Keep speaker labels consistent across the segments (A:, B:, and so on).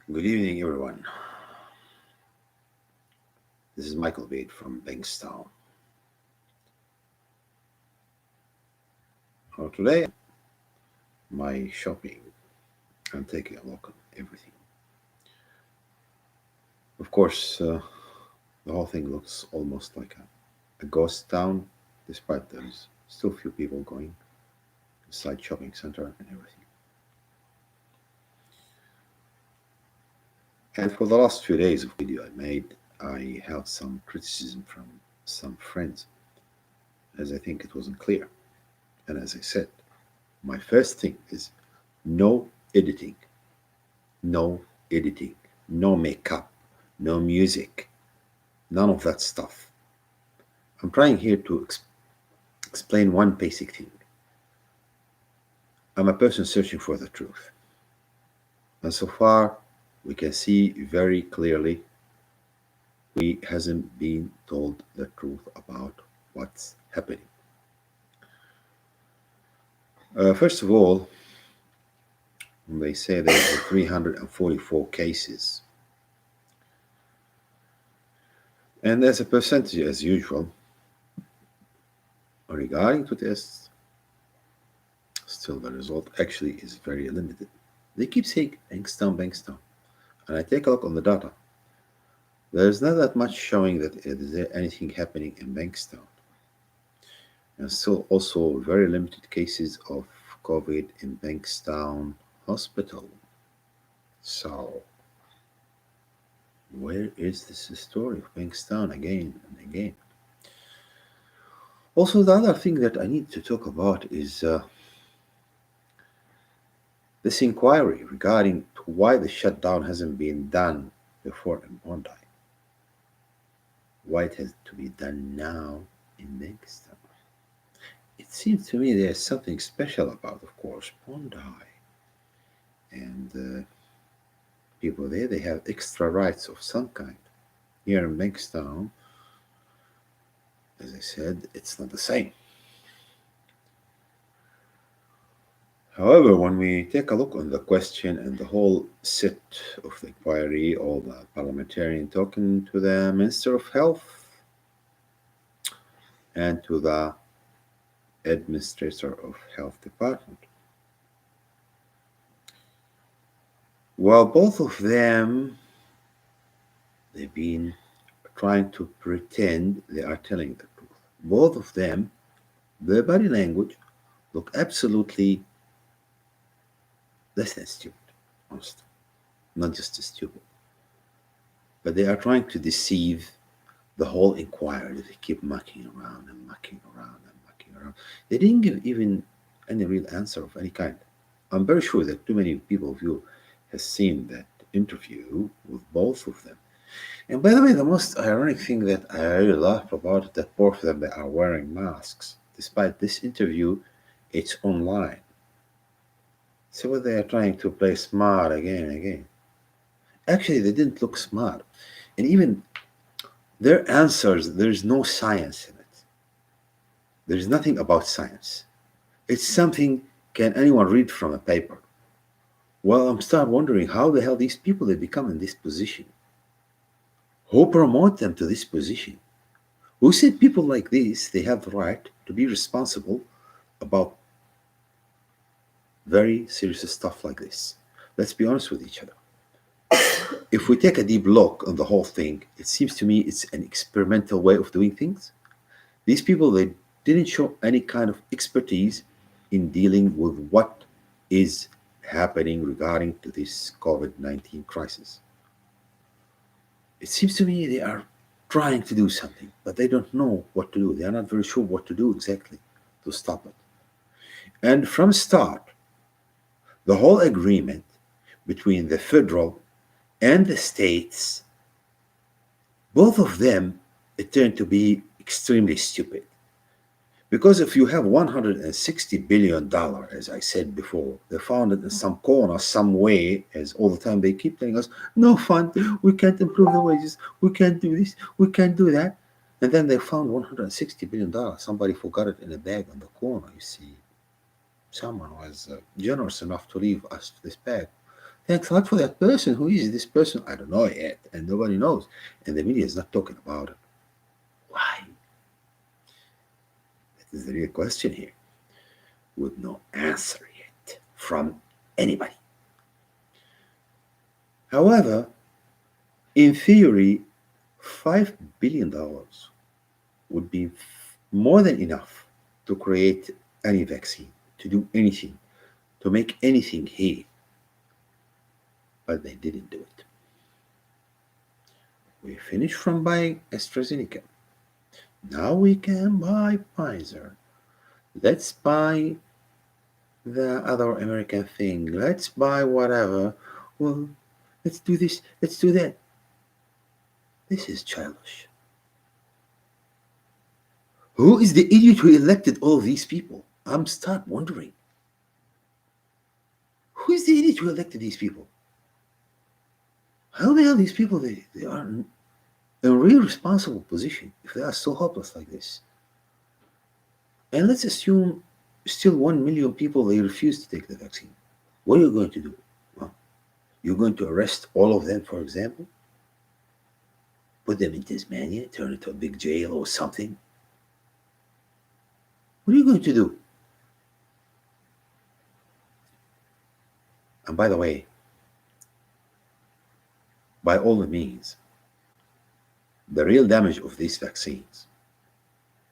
A: Good evening, everyone. This is Michael Bate from Bankstown. Today, my shopping. I'm taking a look at everything. Of course, the whole thing looks almost like a ghost town, despite there's still few people going inside shopping center and everything. And for the last few days of video I made, I had some criticism from some friends, as I think it wasn't clear. And as I said, my first thing is no editing. No editing, no makeup, no music, none of that stuff. I'm trying here to explain one basic thing. I'm a person searching for the truth. And so far, we can see very clearly we hasn't been told the truth about what's happening. First of all, when they say there's 344 cases, and there's a percentage as usual regarding to tests. Still, the result actually is very limited. They keep saying Bankstown, Bankstown. And I take a look on the data. There's not that much showing that there anything happening in Bankstown. And still also very limited cases of COVID in Bankstown Hospital. So, where is this story of Bankstown again and again? Also, the other thing that I need to talk about is this inquiry regarding to why the shutdown hasn't been done before in Bondi. Why it has to be done now in Bankstown. It seems to me there's something special about, of course, Bondi. And people there, they have extra rights of some kind. Here in Bankstown, as I said, it's not the same. However, when we take a look on the question and the whole set of the inquiry, all the parliamentarian talking to the Minister of Health and to the Administrator of Health Department. Well, both of them, they've been trying to pretend they are telling the truth. Both of them, their body language look absolutely less than stupid, honestly. Not just stupid. But they are trying to deceive the whole inquiry. They keep mucking around and mucking around and mucking around. They didn't give even any real answer of any kind. I'm very sure that too many people of you has seen that interview with both of them. And by the way, the most ironic thing that I really laugh about is that both of them they are wearing masks. Despite this interview, it's online. So what they are trying to play smart again and again. Actually, they didn't look smart. And even their answers, there's no science in it. There's nothing about science. It's something can anyone read from a paper. Well, I'm start wondering how the hell these people they become in this position. Who promote them to this position? Who said people like this they have the right to be responsible about very serious stuff like this? Let's be honest with each other. If we take a deep look on the whole thing, it seems to me it's an experimental way of doing things. These people they didn't show any kind of expertise in dealing with what is happening regarding to this COVID-19 crisis. It seems to me they are trying to do something, but they don't know what to do. They are not very sure what to do exactly to stop it. And from start, the whole agreement between the federal and the states, both of them, it turned to be extremely stupid. Because if you have $160 billion, as I said before, they found it in some corner, some way, as all the time they keep telling us, no fund, we can't improve the wages, we can't do this, we can't do that. And then they found $160 billion. Somebody forgot it in a bag on the corner, you see. Someone was generous enough to leave us this bag. Thanks a lot for that person. Who is this person? I don't know yet, and nobody knows. And the media is not talking about it. Why? That is the real question here, with no answer yet from anybody. However, in theory, $5 billion would be more than enough to create any vaccine, to do anything, to make anything here. But they didn't do it. We finished from buying AstraZeneca. Now we can buy Pfizer. Let's buy the other American thing. Let's buy whatever. Well, let's do this. Let's do that. This is childish. Who is the idiot who elected all of these people? I'm start wondering. Who is the idiot who elected these people? How the hell these people they are in a real responsible position if they are so hopeless like this? And let's assume still 1 million people they refuse to take the vaccine. What are you going to do? Well, you're going to arrest all of them, for example, put them in Tasmania, turn it to a big jail or something. What are you going to do? And by the way, by all the means, the real damage of these vaccines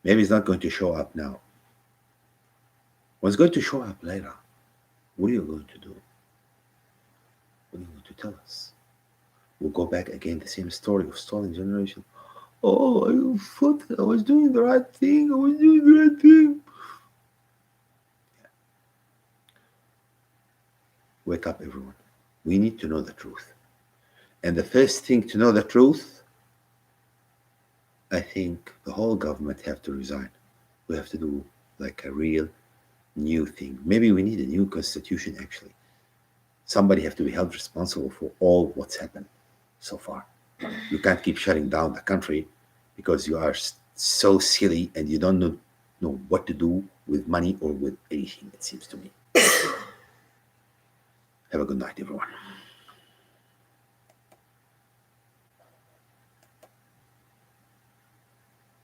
A: maybe it's not going to show up now. What's going to show up later? What are you going to do? What are you going to tell us? We'll go back again, the same story of stolen generation. Oh, I thought I was doing the right thing. I was doing the right thing. Wake up, everyone. We need to know the truth. And the first thing to know the truth, I think the whole government have to resign. We have to do like a real new thing. Maybe we need a new constitution, actually. Somebody have to be held responsible for all what's happened so far. You can't keep shutting down the country because you are so silly and you don't know what to do with money or with anything, it seems to me. Have a good night, everyone.